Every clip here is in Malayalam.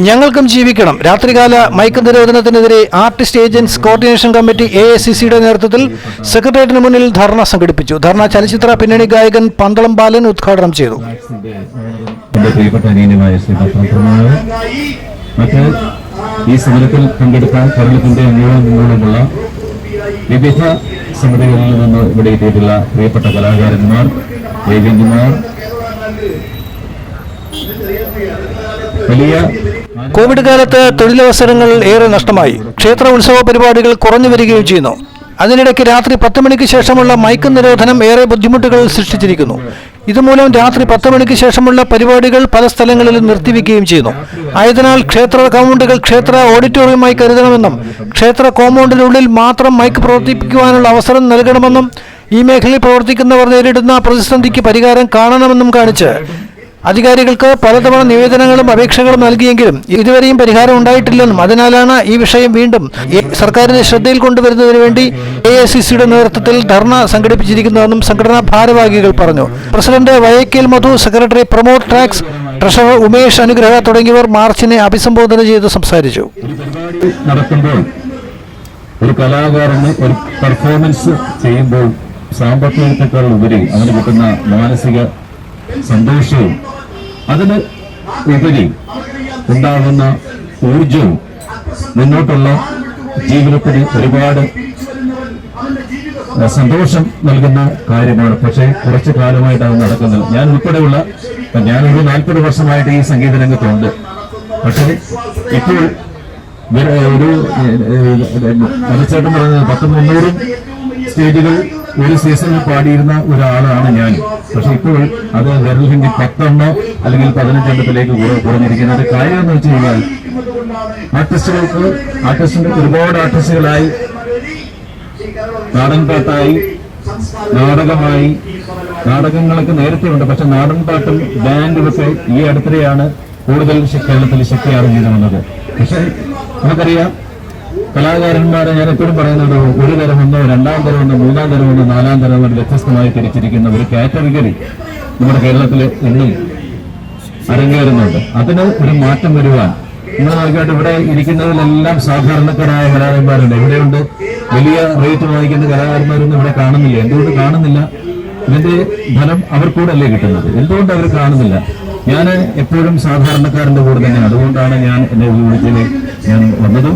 ഞങ്ങൾക്കും ജീവിക്കണം. രാത്രികാല മയക്ക് നിരോധനത്തിനെതിരെ ആർട്ടിസ്റ്റ് ഏജന്റ്സ് കോർഡിനേഷൻ കമ്മിറ്റി AICCയുടെ നേതൃത്വത്തിൽ സെക്രട്ടേറിയറ്റിന് മുന്നിൽ ധർണ സംഘടിപ്പിച്ചു. ധർണ ചലച്ചിത്ര പിന്നണി ഗായകൻ പന്തളം ബാലൻ ഉദ്ഘാടനം ചെയ്തു. ഈ സമരത്തിൽ പങ്കെടുക്കാൻ കേരളത്തിന്റെ അങ്ങോളമുള്ള വിവിധ സമിതികളിൽ നിന്ന് ഇവിടെ എത്തിയിട്ടുള്ള പ്രിയപ്പെട്ട കലാകാരന്മാർ, ഏജന്റുമാർ, വലിയ കോവിഡ് കാലത്ത് തൊഴിലവസരങ്ങൾ ഏറെ നഷ്ടമായി. ക്ഷേത്ര ഉത്സവ പരിപാടികൾ കുറഞ്ഞു വരികയും ചെയ്യുന്നു. അതിനിടയ്ക്ക് രാത്രി 10 മണിക്ക് ശേഷമുള്ള മയക്ക് നിരോധനം ഏറെ ബുദ്ധിമുട്ടുകൾ സൃഷ്ടിച്ചിരിക്കുന്നു. ഇതുമൂലം രാത്രി 10 മണിക്ക് ശേഷമുള്ള പരിപാടികൾ പല സ്ഥലങ്ങളിലും നിർത്തിവെക്കുകയും ചെയ്യുന്നു. ആയതിനാൽ ക്ഷേത്ര കോമ്പൗണ്ടുകൾ ക്ഷേത്ര ഓഡിറ്റോറിയമായി കരുതണമെന്നും ക്ഷേത്ര കോമ്പൗണ്ടിനുള്ളിൽ മാത്രം മൈക്ക് പ്രവർത്തിപ്പിക്കുവാനുള്ള അവസരം നൽകണമെന്നും ഈ മേഖലയിൽ പ്രവർത്തിക്കുന്നവർ നേരിടുന്ന പ്രതിസന്ധിക്ക് പരിഹാരം കാണണമെന്നും കാണിച്ച് അധികാരികൾക്ക് പലതവണ നിവേദനങ്ങളും അപേക്ഷകളും നൽകിയെങ്കിലും ഇതുവരെയും പരിഹാരം ഉണ്ടായിട്ടില്ലെന്നും അതിനാലാണ് ഈ വിഷയം വീണ്ടും സർക്കാരിന്റെ ശ്രദ്ധയിൽ കൊണ്ടുവരുന്നതിന് വേണ്ടി AICCയുടെ നേതൃത്വത്തിൽ ധർണ സംഘടിപ്പിച്ചിരിക്കുന്നതെന്നും സംഘടനാ ഭാരവാഹികൾ പറഞ്ഞു. President Vayakkel Madhu, secretary Pramod tracks, treasurer Umesh Anugraha തുടങ്ങിയവർ മാർച്ചിനെ അഭിസംബോധന ചെയ്ത് സംസാരിച്ചു. നടക്കുമ്പോൾ ഒരു കലാകാരന് ഒരു പെർഫോമൻസ് ചെയ്യുമ്പോൾ സാമ്പത്തികത്തെക്കാൾ ഉപരി അവന് കിട്ടുന്ന മാനസിക സന്തോഷവും അതിന് ഉപരി ഉണ്ടാകുന്ന ഊർജവും മുന്നോട്ടുള്ള ജീവിതത്തിന് ഒരുപാട് സന്തോഷം നൽകുന്ന കാര്യമാണ്. പക്ഷേ കുറച്ചു കാലമായിട്ട് അത് നടക്കുന്നത്. ഞാൻ ഉൾപ്പെടെയുള്ള ഞാനൊരു 40 വർഷമായിട്ട് ഈ സംഗീത രംഗത്തുണ്ട്. പക്ഷേ ഇപ്പോൾ ഒരു മലച്ചേട്ടൻ പറഞ്ഞത് 100-300 സ്റ്റേജുകൾ ഒരു സീസണിൽ പാടിയിരുന്ന ഒരാളാണ് ഞാൻ. പക്ഷെ ഇപ്പോൾ അത് വിരലിന്റെ 10 അല്ലെങ്കിൽ 15 കുറഞ്ഞിരിക്കുന്നത്. കാര്യം എന്ന് വെച്ച് കഴിഞ്ഞാൽ ആർട്ടിസ്റ്റിന്റെ ഒരുപാട് ആർട്ടിസ്റ്റുകളായി നാടൻ പാട്ടായി, നാടകമായി, നാടകങ്ങളൊക്കെ നേരത്തെ ഉണ്ട്. പക്ഷെ നാടൻ പാട്ടും ബാൻഡും ഒക്കെ ഈ അടുത്തിടെയാണ് കൂടുതൽ കേരളത്തിൽ ശക്തിയാർജ്ജനം ചെയ്തു വന്നത്. പക്ഷെ നമുക്കറിയാം, കലാകാരന്മാരെ ഞാൻ എപ്പോഴും പറയുന്നത് ഒരു തരമെന്നോ 2ാം തരമെന്നോ 3ാം തരമെന്നോ 4ാം തരമെന്നോ വ്യത്യസ്തമായി തിരിച്ചിരിക്കുന്ന ഒരു കാറ്റഗറി നമ്മുടെ കേരളത്തിൽ ഇന്നും അരങ്ങേറുന്നുണ്ട്. അതിന് ഒരു മാറ്റം വരുവാൻ നിങ്ങൾ നോക്കിയിട്ട് ഇവിടെ ഇരിക്കുന്നതിലെല്ലാം സാധാരണക്കാരായ കലാകാരന്മാരുണ്ട്. ഇവിടെയുണ്ട് വലിയ റേറ്റ് വാങ്ങിക്കുന്ന കലാകാരന്മാരൊന്നും ഇവിടെ കാണുന്നില്ല. എന്തുകൊണ്ട് കാണുന്നില്ല? ഇതിന്റെ ഫലം അവർക്കൂടല്ലേ കിട്ടുന്നത്. എന്തുകൊണ്ട് അവർ കാണുന്നില്ല? ഞാൻ എപ്പോഴും സാധാരണക്കാരന്റെ കൂടെ തന്നെയാണ്. അതുകൊണ്ടാണ് ഞാൻ എന്റെ വിളിച്ചതിൽ ഞാൻ വന്നതും.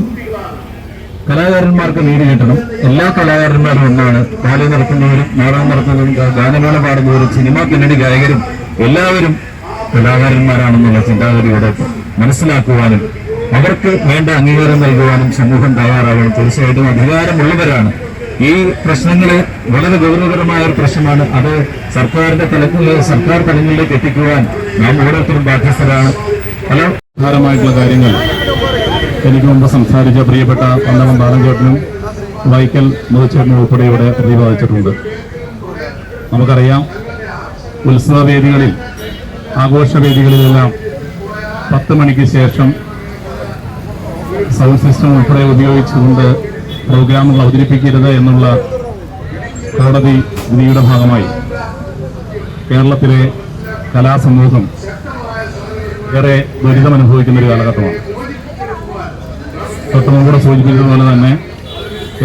കലാകാരന്മാർക്ക് നീതി കിട്ടണം. എല്ലാ കലാകാരന്മാരും ഒന്നാണ്. ബാല നടത്തുന്നവരും, നാടകം നടത്തുന്നവരും, ഗാനമേള പാടുന്നവരും, സിനിമാ പിന്നണി ഗായകരും എല്ലാവരും കലാകാരന്മാരാണെന്നുള്ള ചിന്താഗതിയോടെ മനസ്സിലാക്കുവാനും അവർക്ക് വേണ്ട അംഗീകാരം നൽകുവാനും സമൂഹം തയ്യാറാകണം. തീർച്ചയായിട്ടും അധികാരമുള്ളവരാണ്. ഈ പ്രശ്നങ്ങള് വളരെ ഗൗരവകരമായ ഒരു പ്രശ്നമാണ്. അത് സർക്കാർ തലങ്ങളിലേക്ക് എത്തിക്കുവാൻ നാം ഓരോരുത്തരും ബാധ്യസ്ഥരാണ്. പല പ്രധാനമായിട്ടുള്ള കാര്യങ്ങൾ എനിക്ക് മുമ്പ് സംസാരിച്ച പ്രിയപ്പെട്ട പന്തളം ബാലൻചേട്ടനും വൈക്കൽ മുതച്ചേട്ടനും ഉൾപ്പെടെ ഇവിടെ പ്രതിപാദിച്ചിട്ടുണ്ട്. നമുക്കറിയാം, ഉത്സവവേദികളിൽ, ആഘോഷവേദികളിലെല്ലാം 10 മണിക്ക് ശേഷം സൗണ്ട് സിസ്റ്റം ഉൾപ്പെടെ ഉപയോഗിച്ചുകൊണ്ട് പ്രോഗ്രാമുകൾ അവതരിപ്പിക്കരുത് എന്നുള്ള കോടതി വിധിയുടെ ഭാഗമായി കേരളത്തിലെ കലാസമൂഹം ഏറെ ദുരിതമനുഭവിക്കുന്ന ഒരു കാലഘട്ടമാണ്. തൊട്ടുമുമ്പൂടെ സൂചിപ്പിച്ചതുപോലെ തന്നെ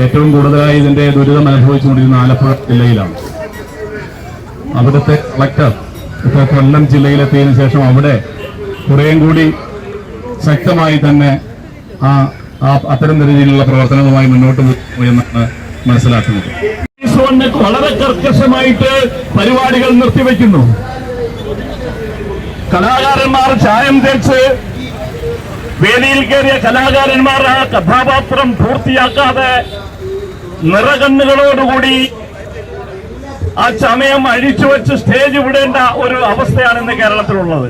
ഏറ്റവും കൂടുതലായി ഇതിന്റെ ദുരിതം അനുഭവിച്ചുകൊണ്ടിരുന്ന ആലപ്പുഴ ജില്ലയിലാണ്. അവിടുത്തെ കളക്ടർ ഇപ്പോൾ കൊല്ലം ജില്ലയിലെത്തിയതിനു ശേഷം അവിടെ കുറേയും കൂടി ശക്തമായി തന്നെ അത്തരം രീതിയിലുള്ള പ്രവർത്തനങ്ങളുമായി മുന്നോട്ട് പോകും എന്നാണ് മനസ്സിലാക്കുന്നത്. വളരെ കർക്കശമായിട്ട് പരിപാടികൾ നിർത്തിവെക്കുന്നു. കലാകാരന്മാർ ചായം തേച്ച് വേദിയിൽ കയറിയ കലാകാരന്മാർ ആ കഥാപാത്രം പൂർത്തിയാക്കാതെ നിറകണ്ണുകളോടുകൂടി ആ ചമയം അഴിച്ചുവെച്ച് സ്റ്റേജ് വിടേണ്ട ഒരു അവസ്ഥയാണ് ഇന്ന് കേരളത്തിലുള്ളത്.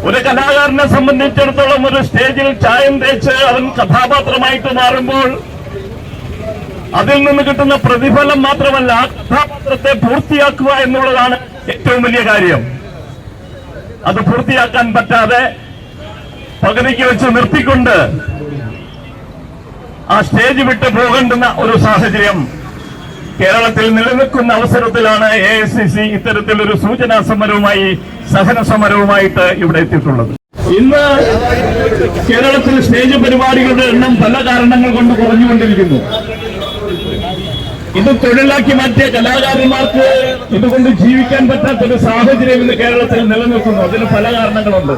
ഒരു കലാകാരനെ സംബന്ധിച്ചിടത്തോളം ഒരു സ്റ്റേജിൽ ചായം തേച്ച് അവൻ കഥാപാത്രമായിട്ട് മാറുമ്പോൾ അതിൽ നിന്ന് കിട്ടുന്ന പ്രതിഫലം മാത്രമല്ല, ആ കഥാപാത്രത്തെ പൂർത്തിയാക്കുക എന്നുള്ളതാണ് ഏറ്റവും വലിയ കാര്യം. അത് പൂർത്തിയാക്കാൻ പറ്റാതെ പകുതിക്ക് വെച്ച് നിർത്തിക്കൊണ്ട് ആ സ്റ്റേജ് വിട്ട് പോകേണ്ടുന്ന ഒരു സാഹചര്യം കേരളത്തിൽ നിലനിൽക്കുന്ന അവസരത്തിലാണ് AICC ഇത്തരത്തിലൊരു സൂചനാ സമരവുമായി, സഹന സമരവുമായിട്ട് ഇവിടെ എത്തിയിട്ടുള്ളത്. ഇന്ന് കേരളത്തിൽ സ്റ്റേജ് പരിപാടികളുടെ എണ്ണം പല കാരണങ്ങൾ കൊണ്ട് കുറഞ്ഞുകൊണ്ടിരിക്കുന്നു. ഇത് തൊഴിലാക്കി മാറ്റിയ കലാകാരന്മാർക്ക് ഇതുകൊണ്ട് ജീവിക്കാൻ പറ്റാത്തൊരു സാഹചര്യം ഇന്ന് കേരളത്തിൽ നിലനിൽക്കുന്നു. അതിന് പല കാരണങ്ങളുണ്ട്.